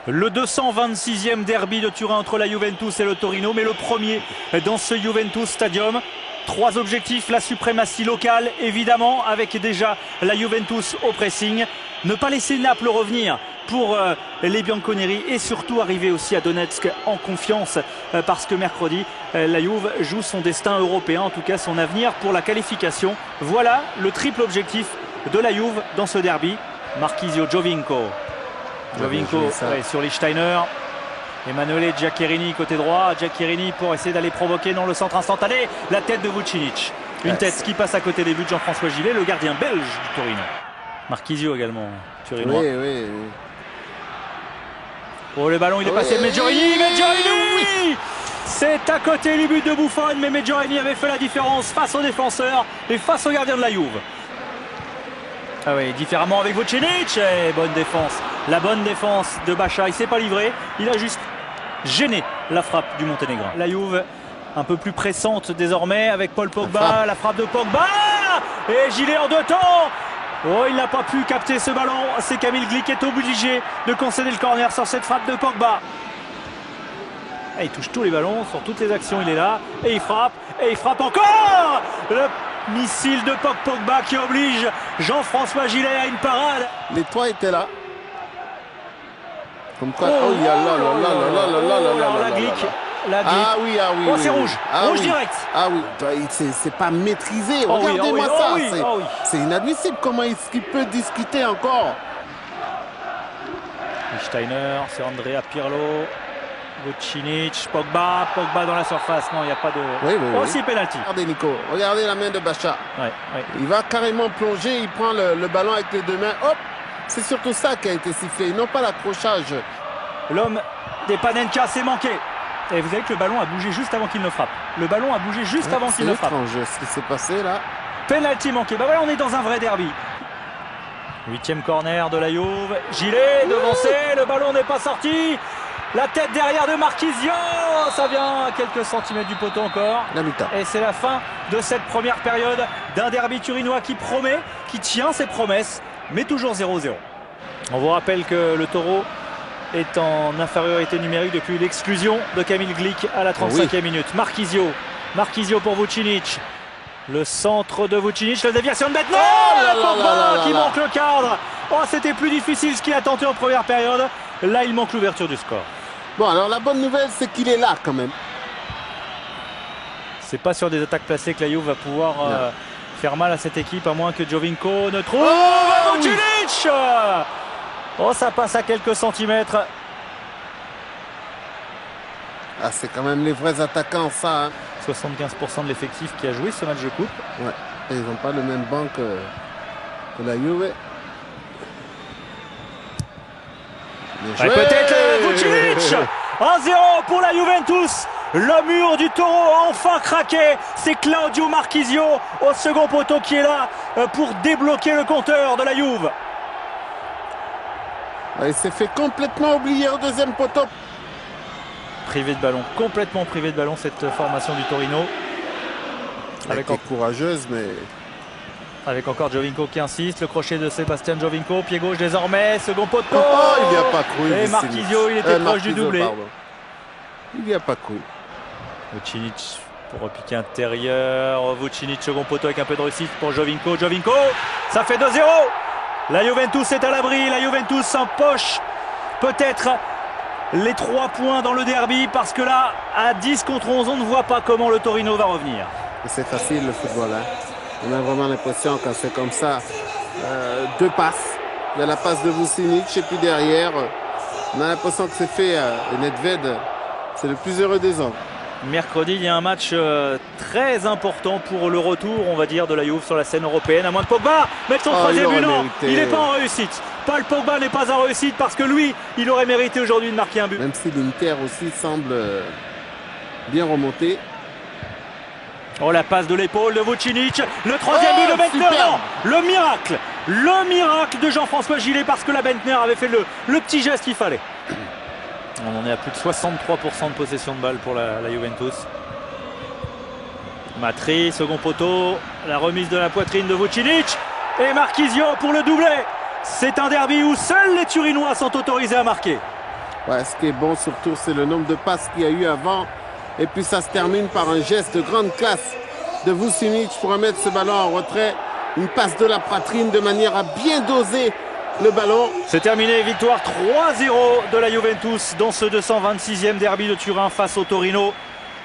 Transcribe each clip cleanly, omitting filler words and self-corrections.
Le 226e derby de Turin entre la Juventus et le Torino, mais le premier dans ce Juventus Stadium. 3 objectifs, la suprématie locale évidemment, avec déjà la Juventus au pressing. Ne pas laisser Naples revenir pour les Bianconeri et surtout arriver aussi à Donetsk en confiance parce que mercredi, la Juve joue son destin européen, en tout cas son avenir pour la qualification. Voilà le triple objectif de la Juve dans ce derby. Marchisio, Giovinco. Giovinco sur Lichtsteiner. Emanuele Giaccherini côté droit. Giaccherini pour essayer d'aller provoquer dans le centre instantané. La tête de Vucinic. Une tête qui passe à côté des buts de Jean-François Gillet, le gardien belge du Torino. Marchisio également, turinois. Oui. Oh, le ballon il est passé de Medjugorje. Medjugorje, c'est à côté du but de Buffon, mais Medjugorje avait fait la différence face aux défenseurs et face au gardien de la Juve. Ah oui, différemment avec Vucinic. Et bonne défense. La bonne défense de Baccia. Il ne s'est pas livré. Il a juste gêné la frappe du Monténégrin. La Juve un peu plus pressante désormais avec Paul Pogba. La frappe de Pogba. Et Gillet en 2 temps. Oh, il n'a pas pu capter ce ballon. C'est Kamil Glik qui est obligé de concéder le corner sur cette frappe de Pogba. Et il touche tous les ballons, sur toutes les actions, il est là. Et il frappe encore. Le missile de Pogba qui oblige Jean-François Gillet à une parade. Les 3 étaient là. Comme quoi, La Glik. Ah oui. Oh, c'est rouge. Rouge direct. Ah oui, c'est pas maîtrisé. Regardez-moi ça. C'est inadmissible. Comment est-ce qu'il peut discuter encore? Steiner, c'est Andrea Pirlo. Vucinic, Pogba dans la surface. Non, il n'y a pas de... Oui. Aussi penalty. Regardez Nico, regardez la main de Baccia. Ouais. Il va carrément plonger, il prend le ballon avec les 2 mains. Hop, c'est surtout ça qui a été sifflé, non pas l'accrochage. L'homme des Panenka s'est manqué. Et vous savez que le ballon a bougé juste avant qu'il ne frappe. Le ballon a bougé juste avant qu'il ne frappe. C'est étrange ce qui s'est passé là. Penalty manqué. Bah voilà, on est dans un vrai derby. 8e corner de la Juve. Gillet devancé, le ballon n'est pas sorti. La tête derrière de Marchisio. Ça vient à quelques centimètres du poteau encore. La mi-temps. Et c'est la fin de cette première période d'un derby turinois qui promet, qui tient ses promesses, mais toujours 0-0. On vous rappelle que le Taureau est en infériorité numérique depuis l'exclusion de Kamil Glik à la 35e minute. Marchisio pour Vucinic. Le centre de Vucinic, la déviation de Bentner. Pogba qui manque le cadre. Oh, c'était plus difficile ce qu'il a tenté en première période. Là, il manque l'ouverture du score. Bon, alors la bonne nouvelle, c'est qu'il est là quand même. C'est pas sur des attaques placées que la Juve va pouvoir faire mal à cette équipe, à moins que Giovinco ne trouve Vucinic. Oh, ça passe à quelques centimètres. Ah, c'est quand même les vrais attaquants, ça. Hein. 75% de l'effectif qui a joué ce match de coupe. Ouais, et ils n'ont pas le même banc que la Juve. Peut-être Vucinic. 1-0 pour la Juventus. Le mur du Taureau a enfin craqué. C'est Claudio Marchisio au second poteau qui est là pour débloquer le compteur de la Juve. Il s'est fait complètement oublier au 2e poteau. Privé de ballon, complètement privé de ballon cette formation du Torino. Elle était courageuse, mais... Avec encore Giovinco qui insiste, le crochet de Sébastien Giovinco, pied gauche désormais, second poteau. Oh, il n'y a pas cru. Et Marchisio, il était proche du doublé. Pardon. Il n'y a pas cru. Vucinic pour repiquer intérieur. Vucinic, second poteau avec un peu de réussite pour Giovinco. Giovinco, ça fait 2-0. La Juventus est à l'abri. La Juventus empoche peut-être les 3 points dans le derby parce que là, à 10 contre 11, on ne voit pas comment le Torino va revenir. C'est facile le football. Hein. On a vraiment l'impression quand c'est comme ça, 2 passes. Il y a la passe de Vucinic et puis derrière, on a l'impression que c'est fait. Nedved, c'est le plus heureux des hommes. Mercredi, il y a un match très important pour le retour, on va dire, de la Juve sur la scène européenne. À moins de Pogba mettre son 3e but, non, il n'est pas en réussite. Paul Pogba n'est pas en réussite parce que lui, il aurait mérité aujourd'hui de marquer un but. Même si l'Inter aussi semble bien remonter. Oh, la passe de l'épaule de Vucinic. Le 3e but de Bentner. Le miracle de Jean-François Gillet parce que la Bentner avait fait le petit geste qu'il fallait. On en est à plus de 63% de possession de balle pour la Juventus. Matri, second poteau. La remise de la poitrine de Vucinic. Et Marchisio pour le doublé. C'est un derby où seuls les Turinois sont autorisés à marquer. Ouais, ce qui est bon surtout, c'est le nombre de passes qu'il y a eu avant. Et puis ça se termine par un geste de grande classe de Vucinic pour remettre ce ballon en retrait. Une passe de la poitrine de manière à bien doser le ballon. C'est terminé, victoire 3-0 de la Juventus dans ce 226e derby de Turin face au Torino.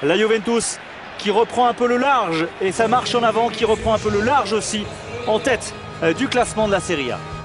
La Juventus qui reprend un peu le large et sa marche en avant qui reprend un peu le large aussi en tête du classement de la Serie A.